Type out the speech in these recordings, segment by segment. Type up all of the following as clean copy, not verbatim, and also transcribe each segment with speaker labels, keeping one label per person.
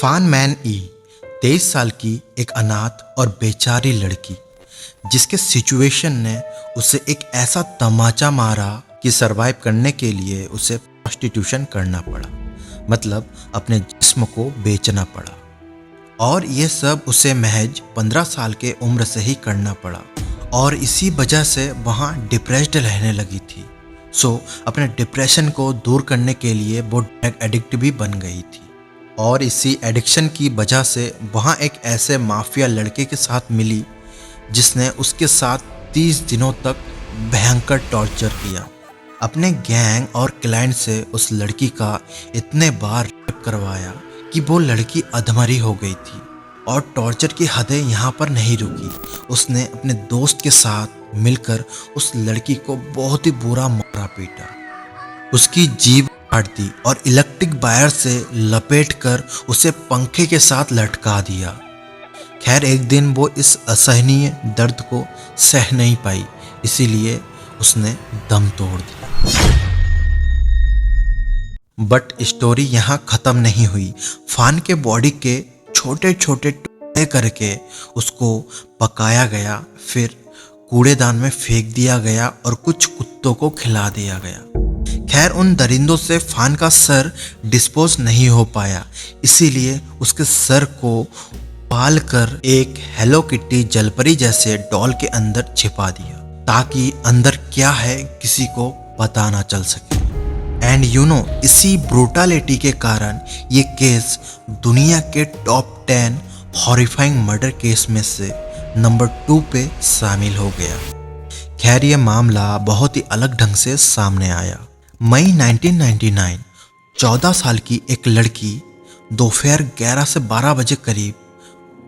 Speaker 1: फान मैन ई 23 साल की एक अनाथ और बेचारी लड़की जिसके सिचुएशन ने उसे एक ऐसा तमाचा मारा कि सरवाइव करने के लिए उसे प्रोस्टिट्यूशन करना पड़ा, मतलब अपने जिस्म को बेचना पड़ा। और ये सब उसे महज 15 साल के उम्र से ही करना पड़ा और इसी वजह से वहाँ डिप्रेस्ड रहने लगी थी। अपने डिप्रेशन को दूर करने के लिए वो ड्रग एडिक्ट भी बन गई थी और इसी एडिक्शन की वजह से वहाँ एक ऐसे माफिया लड़के के साथ मिली जिसने उसके साथ 30 दिनों तक भयंकर टॉर्चर किया। अपने गैंग और क्लाइंट से उस लड़की का इतने बार रेप करवाया कि वो लड़की अधमरी हो गई थी। और टॉर्चर की हदें यहाँ पर नहीं रुकी, उसने अपने दोस्त के साथ मिलकर उस लड़की को बहुत ही बुरा मारा पीटा, उसकी जीभ काट दी और इलेक्ट्रिक वायर से लपेटकर उसे पंखे के साथ लटका दिया। खैर एक दिन वो इस असहनीय दर्द को सह नहीं पाई, इसीलिए उसने दम तोड़ दिया। बट स्टोरी यहाँ खत्म नहीं हुई। फान के बॉडी के छोटे छोटे टुकड़े करके उसको पकाया गया, फिर कूड़ेदान में फेंक दिया गया और कुछ कुत्तों को खिला दिया गया। खैर उन दरिंदों से फान का सर डिस्पोज नहीं हो पाया, इसीलिए उसके सर को पाल कर एक हेलो किटी जलपरी जैसे डॉल के अंदर छिपा दिया ताकि अंदर क्या है किसी को पता ना चल सके। एंड इसी ब्रूटलिटी के कारण ये केस दुनिया के टॉप 10 हॉरिफाइंग मर्डर केस में से नंबर 2 पे शामिल हो गया। खैर ये मामला बहुत ही अलग ढंग से सामने आया। मई 1999 14 साल की एक लड़की दोपहर 11 से 12 बजे करीब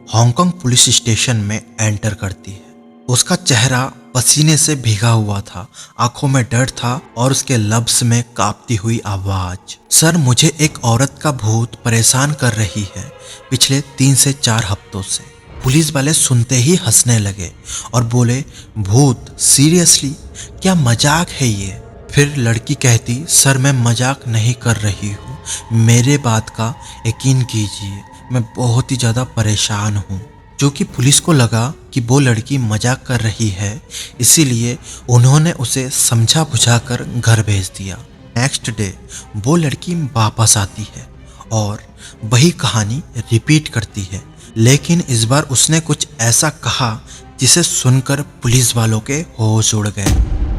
Speaker 1: हांगकांग पुलिस स्टेशन में एंटर करती है। उसका चेहरा पसीने से भीगा हुआ था, आंखों में डर था और उसके लब्स में कांपती हुई आवाज, सर मुझे एक औरत का भूत परेशान कर रही है पिछले 3 से 4 हफ्तों से। पुलिस वाले सुनते ही हंसने लगे और बोले, भूत? सीरियसली? क्या मजाक है ये? फिर लड़की कहती, सर मैं मजाक नहीं कर रही हूँ, मेरे बात का यकीन कीजिए, मैं बहुत ही ज़्यादा परेशान हूँ। जो कि पुलिस को लगा कि वो लड़की मजाक कर रही है, इसीलिए उन्होंने उसे समझा बुझाकर घर भेज दिया। नेक्स्ट डे वो लड़की वापस आती है और वही कहानी रिपीट करती है, लेकिन इस बार उसने कुछ ऐसा कहा जिसे सुनकर पुलिस वालों के होश उड़ गए।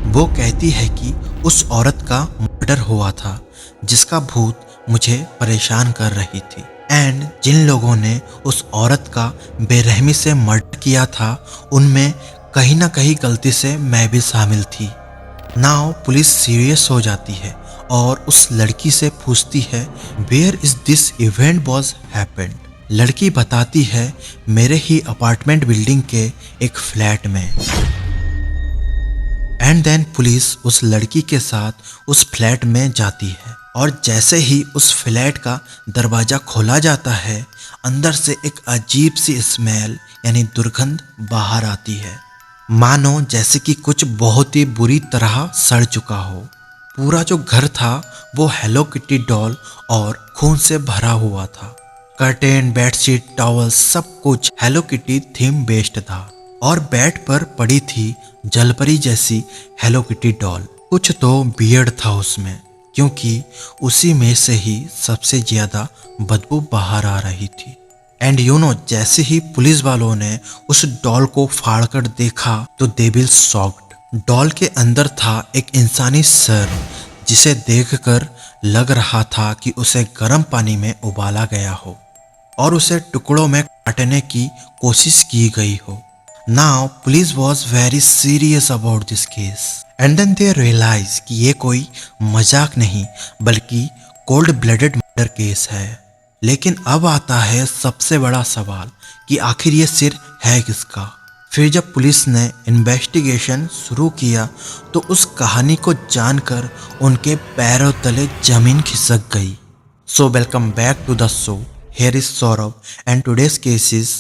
Speaker 1: वो कहती है कि उस औरत का मर्डर हुआ था जिसका भूत मुझे परेशान कर रही थी, एंड जिन लोगों ने उस औरत का बेरहमी से मर्डर किया था उनमें कहीं ना कहीं गलती से मैं भी शामिल थी। नाउ पुलिस सीरियस हो जाती है और उस लड़की से पूछती है, where is this event was happened. लड़की बताती है, मेरे ही अपार्टमेंट बिल्डिंग के एक फ्लैट में। एंड देन पुलिस उस लड़की के साथ उस फ्लैट में जाती है और जैसे ही उस फ्लैट का दरवाजा खोला जाता है, अंदर से एक अजीब सी स्मेल यानी दुर्गंध बाहर आती है, मानो जैसे कि कुछ बहुत ही बुरी तरह सड़ चुका हो। पूरा जो घर था वो हेलो किटी डॉल और खून से भरा हुआ था। कर्टेन, बेडशीट, टॉवल सब कुछ हेलो किटी थीम बेस्ड था और बेड पर पड़ी थी जलपरी जैसी हेलो किटी डॉल। कुछ तो वियर्ड था उसमें, क्योंकि उसी में से ही सबसे ज्यादा बदबू बाहर आ रही थी। एंड जैसे ही पुलिस वालों ने उस डॉल को फाड़कर देखा तो दे विल शॉक्ड। डॉल के अंदर था एक इंसानी सर जिसे देखकर लग रहा था कि उसे गर्म पानी में उबाला गया हो और उसे टुकड़ों में काटने की कोशिश की गई हो। Now police was very serious about this case and then they realize कि ये कोई मजाक नहीं बल्कि कोल्ड ब्लडेड मर्डर केस है। लेकिन अब आता है सबसे बड़ा सवाल कि आखिर ये सिर है किसका। फिर जब पुलिस ने इन्वेस्टिगेशन शुरू किया तो उस कहानी को जानकर उनके पैरों तले जमीन खिसक गई। So welcome back to the show. Here is Saurabh and today's case is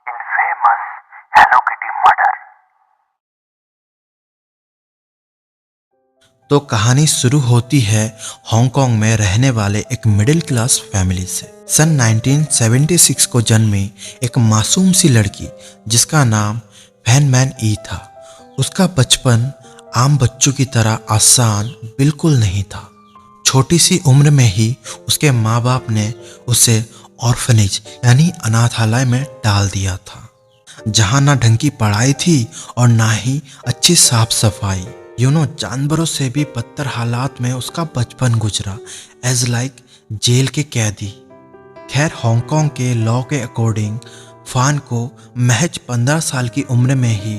Speaker 2: The infamous Hello Kitty murder.
Speaker 1: तो कहानी शुरू होती है हांगकांग में रहने वाले एक मिडिल क्लास फैमिली से। सन 1976 को जन्मी एक मासूम सी लड़की जिसका नाम फैन मैन ई था। उसका बचपन आम बच्चों की तरह आसान बिल्कुल नहीं था। छोटी सी उम्र में ही उसके माँ बाप ने उसे ऑर्फनेज यानी अनाथालय में डाल दिया था, जहाँ ना ढंग की पढ़ाई थी और ना ही अच्छी साफ सफाई। जानवरों से भी बदतर हालात में उसका बचपन गुजरा, एज लाइक जेल के कैदी। खैर, हांगकांग के लॉ के अकॉर्डिंग फान को महज 15 साल की उम्र में ही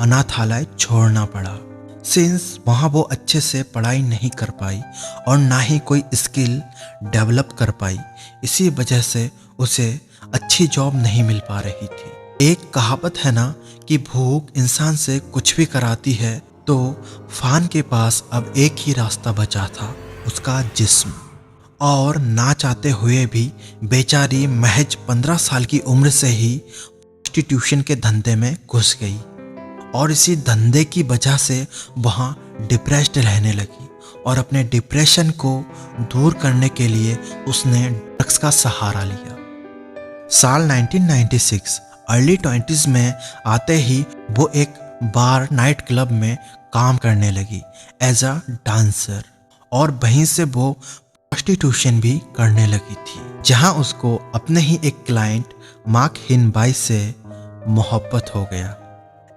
Speaker 1: अनाथालय छोड़ना पड़ा, सिंस वहाँ वो अच्छे से पढ़ाई नहीं कर पाई और ना ही कोई स्किल डेवलप कर पाई। इसी वजह से उसे अच्छी जॉब नहीं मिल पा रही थी। एक कहावत है ना कि भूख इंसान से कुछ भी कराती है, तो फान के पास अब एक ही रास्ता बचा था, उसका जिस्म। और ना चाहते हुए भी बेचारी महज 15 साल की उम्र से ही प्रोस्टिट्यूशन के धंधे में घुस गई और इसी धंधे की वजह से वहाँ डिप्रेस्ड रहने लगी और अपने डिप्रेशन को दूर करने के लिए उसने ड्रग्स का सहारा लिया। साल 1996 अर्ली 20s में आते ही वो एक बार नाइट क्लब में काम करने लगी एज अ डांसर, और वहीं से वो प्रोस्टिट्यूशन भी करने लगी थी, जहां उसको अपने ही एक क्लाइंट मार्क हिन बाई से मोहब्बत हो गया।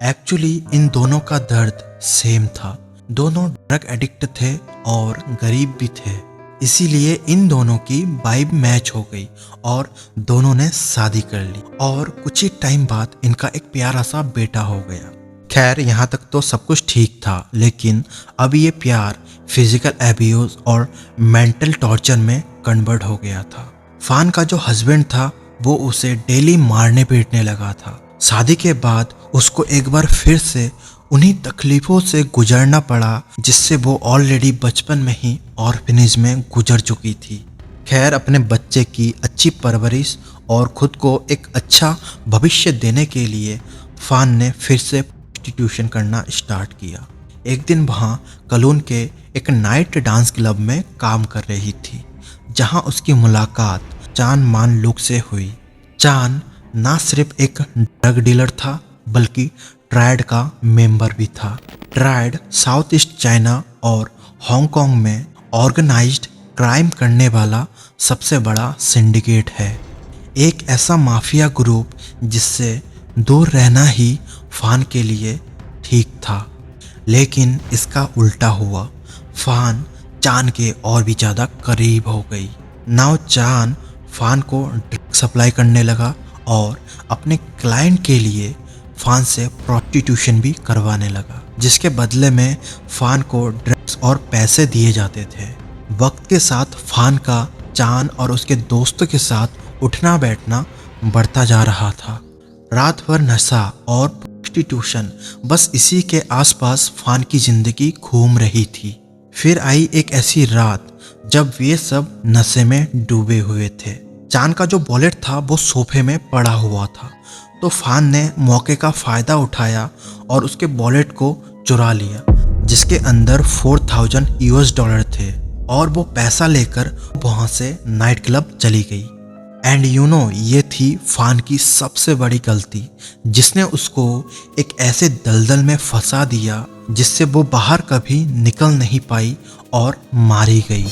Speaker 1: एक्चुअली इन दोनों का दर्द सेम था, दोनों ड्रग एडिक्ट थे और गरीब भी थे, इसीलिए इन दोनों की वाइब मैच हो गई और दोनों ने शादी कर ली और कुछ ही टाइम बाद इनका एक प्यारा सा बेटा हो गया। खैर, यहाँ तक तो सब कुछ ठीक था, लेकिन अब ये प्यार फिजिकल एब्यूज और मेंटल टॉर्चर में कन्वर्ट हो गया था। फान का जो हस्बैंड था वो उसे डेली मारने पीटने लगा था। शादी के बाद उसको एक बार फिर से उन्हीं तकलीफों से गुजरना पड़ा जिससे वो ऑलरेडी बचपन में ही ऑर्फनेज में गुजर चुकी थी। खैर, अपने बच्चे की अच्छी परवरिश और खुद को एक अच्छा भविष्य देने के लिए फान ने फिर से प्रोस्टिट्यूशन करना स्टार्ट किया। एक दिन वहाँ कलून के एक नाइट डांस क्लब में काम कर रही थी, जहाँ उसकी मुलाकात चान मान लुक से हुई। चान ना सिर्फ एक ड्रग डीलर था बल्कि ट्रायड का मेंबर भी था। ट्रायड साउथ ईस्ट चाइना और हांगकांग में ऑर्गेनाइज्ड क्राइम करने वाला सबसे बड़ा सिंडिकेट है, एक ऐसा माफिया ग्रुप जिससे दूर रहना ही फान के लिए ठीक था। लेकिन इसका उल्टा हुआ, फान चान के और भी ज़्यादा करीब हो गई। नाउ चान फान को ड्रग सप्लाई करने लगा और अपने क्लाइंट के लिए फान से प्रोस्टिट्यूशन भी करवाने लगा, जिसके बदले में फान को ड्रग्स और पैसे दिए जाते थे। वक्त के साथ फान का चान और उसके दोस्तों के साथ उठना बैठना बढ़ता जा रहा था। रात भर नशा और प्रोस्टिट्यूशन, बस इसी के आसपास फान की जिंदगी घूम रही थी। फिर आई एक ऐसी रात जब वे सब नशे में डूबे हुए थे। चान का जो वॉलेट था वो सोफे में पड़ा हुआ था, तो फान ने मौके का फ़ायदा उठाया और उसके वॉलेट को चुरा लिया, जिसके अंदर $4000 थे, और वो पैसा लेकर वहाँ से नाइट क्लब चली गई। एंड ये थी फान की सबसे बड़ी गलती, जिसने उसको एक ऐसे दलदल में फंसा दिया जिससे वो बाहर कभी निकल नहीं पाई और मारी गई।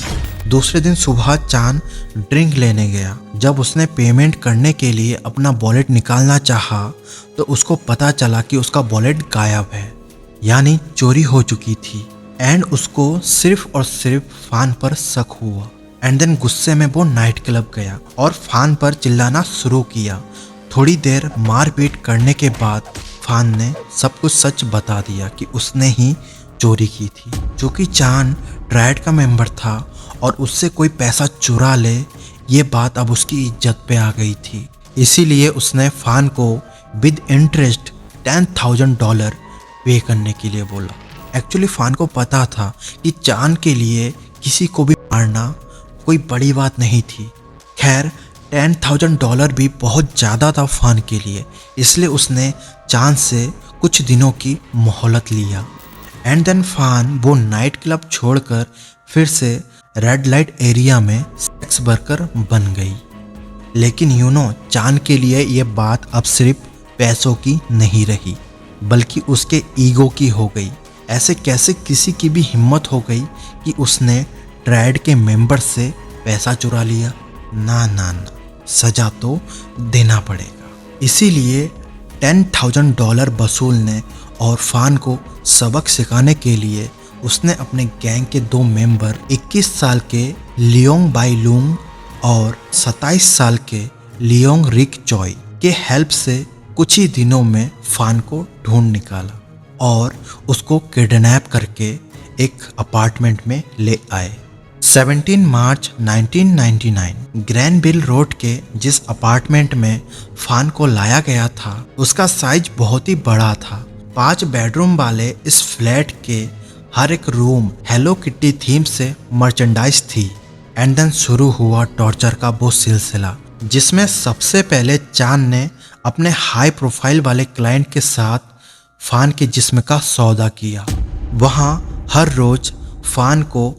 Speaker 1: दूसरे दिन सुबह चान ड्रिंक लेने गया। जब उसने पेमेंट करने के लिए अपना वॉलेट निकालना चाहा तो उसको पता चला कि उसका वॉलेट गायब है, यानी चोरी हो चुकी थी। एंड उसको सिर्फ और सिर्फ फान पर शक हुआ। एंड देन गुस्से में वो नाइट क्लब गया और फान पर चिल्लाना शुरू किया। थोड़ी देर मारपीट करने के बाद फान ने सब कुछ सच बता दिया कि उसने ही चोरी की थी। चूँकि चान ट्रायड का मेंबर था और उससे कोई पैसा चुरा ले, ये बात अब उसकी इज्जत पे आ गई थी। इसीलिए उसने फान को विद इंटरेस्ट $10,000 पे करने के लिए बोला। एक्चुअली फान को पता था कि चान के लिए किसी को भी मारना कोई बड़ी बात नहीं थी। खैर, $10,000 भी बहुत ज़्यादा था फान के लिए, इसलिए उसने चान से कुछ दिनों की मोहलत लिया। एंड देन फान वो नाइट क्लब छोड़कर फिर से रेड लाइट एरिया में सेक्स वर्कर बन गई। लेकिन चान के लिए ये बात अब सिर्फ पैसों की नहीं रही बल्कि उसके ईगो की हो गई। ऐसे कैसे किसी की भी हिम्मत हो गई कि उसने ट्राइड के मेंबर से पैसा चुरा लिया? ना ना ना, सजा तो देना पड़ेगा। इसीलिए $10,000 वसूलने और फान को सबक सिखाने के लिए उसने अपने गैंग के 2 मेंबर 21 साल के लियोंग बाई लूंग और 27 साल के लियोंग रिक चॉय के हेल्प से कुछ ही दिनों में फान को ढूंढ निकाला और उसको किडनैप करके एक अपार्टमेंट में ले आए। 17 मार्च 1999 ग्रैनविल रोड के जिस अपार्टमेंट में फान को लाया गया था उसका साइज बहुत ही बड़ा था। 5 बेडरूम वाले इस फ्लैट के हर एक रूम हेलो किटी थीम से मर्चेंडाइज थी। एंड देन शुरू हुआ टॉर्चर का वो सिलसिला जिसमें सबसे पहले चांद ने अपने हाई प्रोफाइल वाले क्लाइंट के साथ फान के जिस्म का सौदा किया। वहाँ हर रोज फान को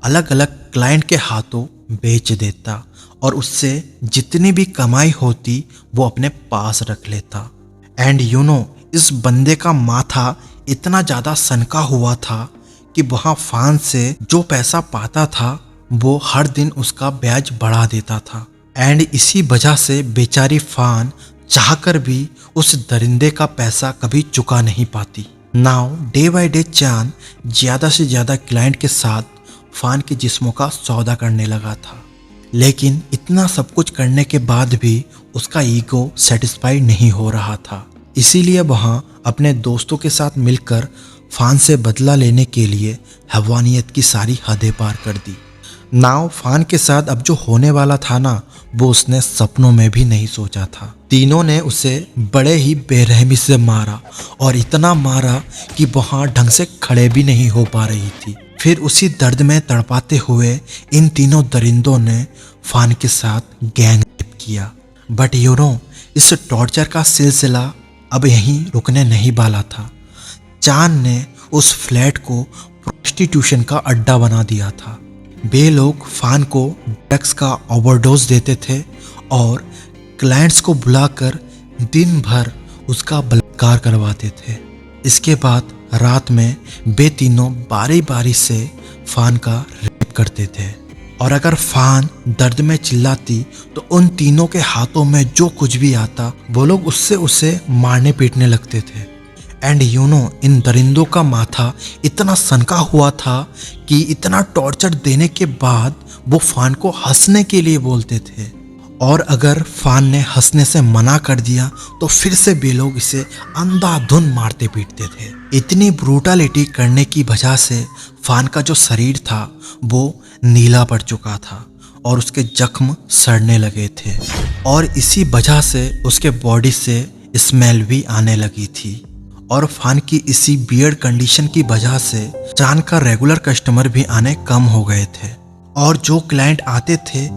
Speaker 1: अलग अलग क्लाइंट के हाथों बेच देता और उससे जितनी भी कमाई होती वो अपने पास रख लेता। एंड इस बंदे का माथा इतना ज़्यादा सनका हुआ था कि वहाँ फान से जो पैसा पाता था वो हर दिन उसका ब्याज बढ़ा देता था। एंड इसी वजह से बेचारी फान चाहकर भी उस दरिंदे का पैसा कभी चुका नहीं पाती। नाउ डे बाय डे चांद ज़्यादा से ज़्यादा क्लाइंट के साथ फान के जिस्मों का सौदा करने लगा था। लेकिन इतना सब कुछ करने के बाद भी उसका ईगो सेटिस्फाई नहीं हो रहा था। इसीलिए वहाँ अपने दोस्तों के साथ मिलकर फान से बदला लेने के लिए हैवानियत की सारी हदें पार कर दी। नाउ फान के साथ अब जो होने वाला था ना वो उसने सपनों में भी नहीं सोचा था। तीनों ने उसे बड़े ही बेरहमी से मारा और इतना मारा कि वहाँ ढंग से खड़े भी नहीं हो पा रही थी। फिर उसी दर्द में तड़पाते हुए इन तीनों दरिंदों ने फान के साथ गैंग रेप किया। बट इस टॉर्चर का सिलसिला अब यहीं रुकने नहीं वाला था। चांद ने उस फ्लैट को प्रोस्टिट्यूशन का अड्डा बना दिया था। वे लोग फान को ड्रग्स का ओवरडोज देते थे और क्लाइंट्स को बुलाकर दिन भर उसका बलात्कार करवाते थे। इसके बाद रात में वे तीनों बारी बारी से फान का रेप करते थे और अगर फान दर्द में चिल्लाती तो उन तीनों के हाथों में जो कुछ भी आता वो लोग उससे उसे मारने पीटने लगते थे। एंड इन दरिंदों का माथा इतना सनका हुआ था कि इतना टॉर्चर देने के बाद वो फान को हंसने के लिए बोलते थे और अगर फान ने हंसने से मना कर दिया तो फिर से वे लोग इसे अंधाधुन मारते पीटते थे। इतनी ब्रूटलिटी करने की वजह से फान का जो शरीर था वो नीला पड़ चुका था और उसके जख्म सड़ने लगे थे और इसी वजह से उसके बॉडी से स्मेल भी आने लगी थी। और फान की इसी बियर्ड कंडीशन की वजह से चांद का रेगुलर कस्टमर भी आने कम हो गए थे और जो क्लाइंट आते थे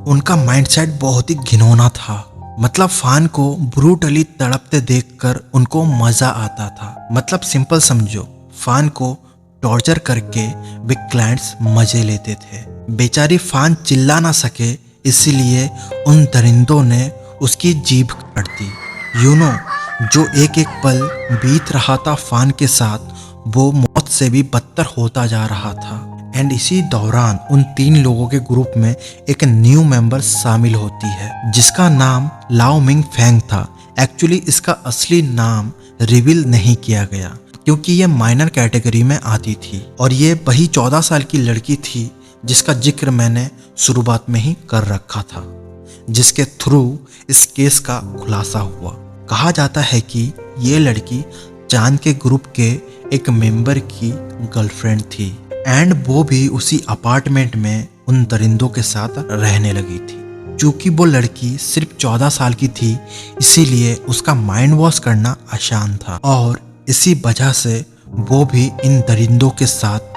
Speaker 1: उनका माइंडसेट बहुत ही घिनौना था। मतलब फान को ब्रूटली तड़पते देखकर उनको मजा आता था। मतलब सिंपल समझो, फान को टॉर्चर करके वे क्लाइंट्स मजे लेते थे। बेचारी फान चिल्ला ना सके इसलिए उन दरिंदों ने उसकी जीभ काट दी। जो एक एक पल बीत रहा था फान के साथ वो मौत से भी बदतर होता जा रहा था। एंड इसी दौरान उन 3 लोगों के ग्रुप में एक न्यू मेंबर शामिल होती है जिसका नाम लाओ मिंग फेंग था। एक्चुअली इसका असली नाम रिवील नहीं किया गया क्योंकि ये माइनर कैटेगरी में आती थी और ये वही 14 साल की लड़की थी जिसका जिक्र मैंने शुरुआत में ही कर रखा था, जिसके थ्रू इस केस का खुलासा हुआ। कहा जाता है कि ये लड़की चांद के ग्रुप के एक मेंबर की गर्लफ्रेंड थी एंड वो भी उसी अपार्टमेंट में उन दरिंदों के साथ रहने लगी थी। चूंकि वो लड़की सिर्फ 14 साल की थी इसीलिए उसका माइंड वॉश करना आसान था और इसी वजह से वो भी इन दरिंदों के साथ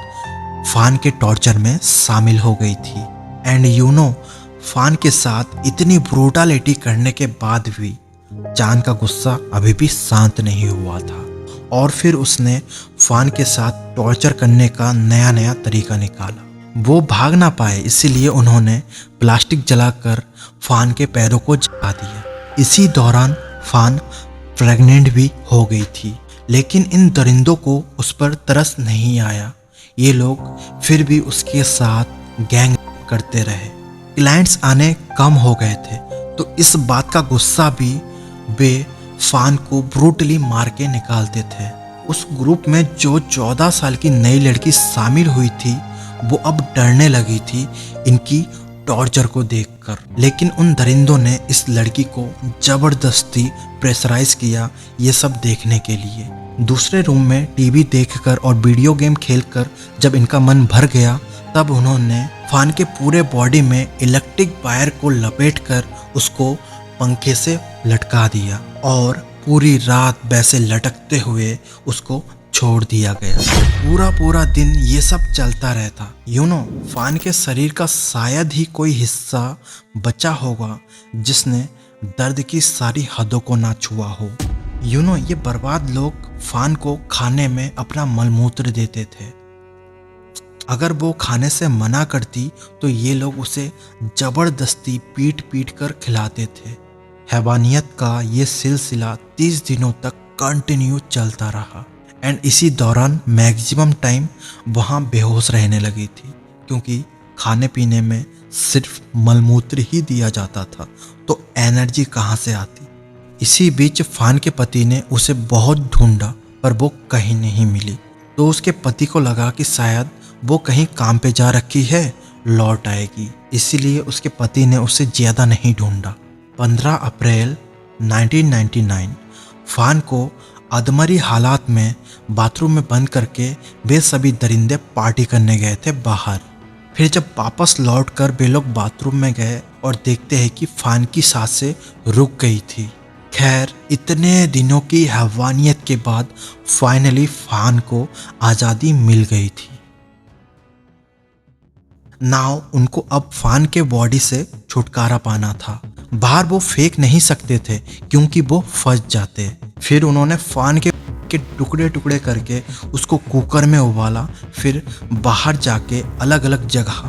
Speaker 1: फान के टॉर्चर में शामिल हो गई थी। एंड फान के साथ इतनी ब्रूटलिटी करने के बाद भी चांद का गुस्सा अभी भी शांत नहीं हुआ था और फिर उसने फान के साथ टॉर्चर करने का नया नया तरीका निकाला। वो भाग ना पाए, इसीलिए उन्होंने प्लास्टिक जलाकर फान के पैरों को जला दिया। इसी दौरान फान प्रेग्नेंट भी हो गई थी, लेकिन इन दरिंदों को उस पर तरस नहीं आया। ये लोग फिर भी उसके साथ गैंग करते रहे। क्लाइंट्स आने कम हो गए थे, तो इस बात का गुस्सा भी वे फान को ब्रूटली मार के निकालते थे। उस ग्रुप में जो 14 साल की नई लड़की शामिल हुई थी, वो अब डरने लगी थी इनकी टॉर्चर को देखकर। लेकिन उन दरिंदों ने इस लड़की को जबरदस्ती प्रेशराइज किया ये सब देखने के लिए। दूसरे रूम में टीवी देखकर और वीडियो गेम खेलकर जब इनका मन भर गया, तब उन्होंने फान के पूरे बॉडी में इलेक्ट्रिक वायर को लपेटकर उसको पंखे से लटका दिया और पूरी रात वैसे लटकते हुए उसको छोड़ दिया गया। पूरा दिन ये सब चलता रहता। फान के शरीर का शायद ही कोई हिस्सा बचा होगा जिसने दर्द की सारी हदों को ना छुआ हो। ये बर्बाद लोग फान को खाने में अपना मलमूत्र देते थे। अगर वो खाने से मना करती तो ये लोग उसे जबरदस्ती पीट कर खिलाते थे। हैवानियत का ये सिलसिला 30 दिनों तक कंटिन्यू चलता रहा। एंड इसी दौरान मैक्सिमम टाइम वहाँ बेहोश रहने लगी थी, क्योंकि खाने पीने में सिर्फ मलमूत्र ही दिया जाता था, तो एनर्जी कहाँ से आती। इसी बीच फान के पति ने उसे बहुत ढूंढा, पर वो कहीं नहीं मिली। तो उसके पति को लगा कि शायद वो कहीं काम पे जा रखी है, लौट आएगी। इसीलिए उसके पति ने उसे ज़्यादा नहीं ढूंढा। 15 अप्रैल 1999 फान को अधमरी हालात में बाथरूम में बंद करके वे सभी दरिंदे पार्टी करने गए थे बाहर। फिर जब वापस लौटकर वे लोग बाथरूम में गए और देखते हैं कि फान की सांसें रुक गई थी। खैर, इतने दिनों की हैवानियत के बाद फाइनली फान को आज़ादी मिल गई थी। नाउ उनको अब फान के बॉडी से छुटकारा पाना था। बाहर वो फेंक नहीं सकते थे क्योंकि वो फंस जाते। फिर उन्होंने फान के टुकड़े करके उसको कुकर में उबाला, फिर बाहर जाके अलग अलग जगह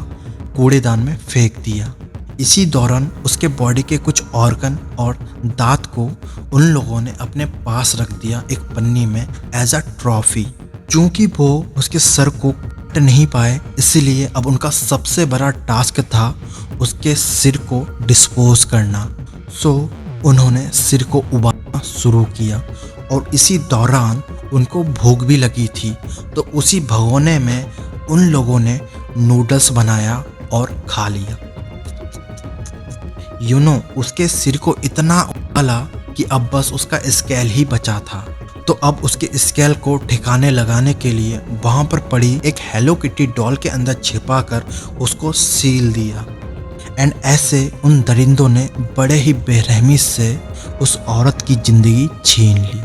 Speaker 1: कूड़ेदान में फेंक दिया। इसी दौरान उसके बॉडी के कुछ ऑर्गन और दांत को उन लोगों ने अपने पास रख दिया एक पन्नी में एज अ ट्रॉफी। चूंकि वो उसके सर को काट नहीं पाए, इसीलिए अब उनका सबसे बड़ा टास्क था उसके सिर को डिस्पोज करना। सो उन्होंने सिर को उबालना शुरू किया और इसी दौरान उनको भूख भी लगी थी, तो उसी भगोने में उन लोगों ने नूडल्स बनाया और खा लिया। उसके सिर को इतना उबाला कि अब बस उसका स्केल ही बचा था। तो अब उसके स्केल को ठिकाने लगाने के लिए वहाँ पर पड़ी एक हेलो किटी डॉल के अंदर छिपाकर उसको सील दिया। एंड ऐसे उन दरिंदों ने बड़े ही बेरहमी से उस औरत की जिंदगी छीन ली।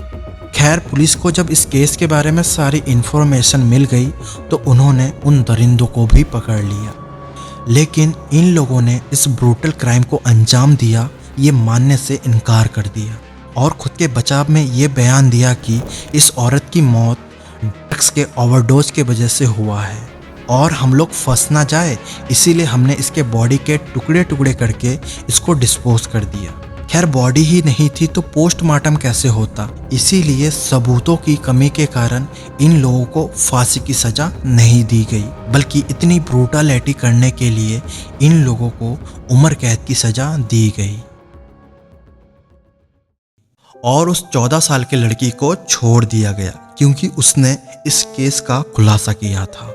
Speaker 1: खैर, पुलिस को जब इस केस के बारे में सारी इन्फॉर्मेशन मिल गई तो उन्होंने उन दरिंदों को भी पकड़ लिया। लेकिन इन लोगों ने इस ब्रूटल क्राइम को अंजाम दिया ये मानने से इनकार कर दिया और खुद के बचाव में ये बयान दिया कि इस औरत की मौत ड्रग्स के ओवरडोज के वजह से हुआ है और हम लोग फंस ना जाए, इसीलिए हमने इसके बॉडी के टुकड़े करके इसको डिस्पोज कर दिया। खैर, बॉडी ही नहीं थी तो पोस्टमार्टम कैसे होता, इसीलिए सबूतों की कमी के कारण इन लोगों को फांसी की सजा नहीं दी गई, बल्कि इतनी ब्रूटलिटी करने के लिए इन लोगों को उम्र कैद की सजा दी गई और उस 14 साल के लड़की को छोड़ दिया गया क्योंकि उसने इस केस का खुलासा किया था।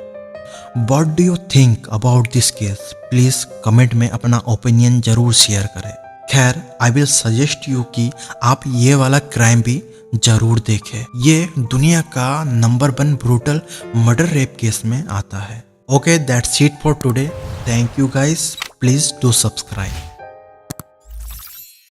Speaker 1: What do you think about this case? Please comment में अपना ओपिनियन जरूर शेयर करें। खैर, आई विल सजेस्ट यू कि आप ये वाला क्राइम भी जरूर देखें। ये दुनिया का number 1 brutal murder rape case में आता है। Okay, that's it for today. Thank you guys, please do subscribe.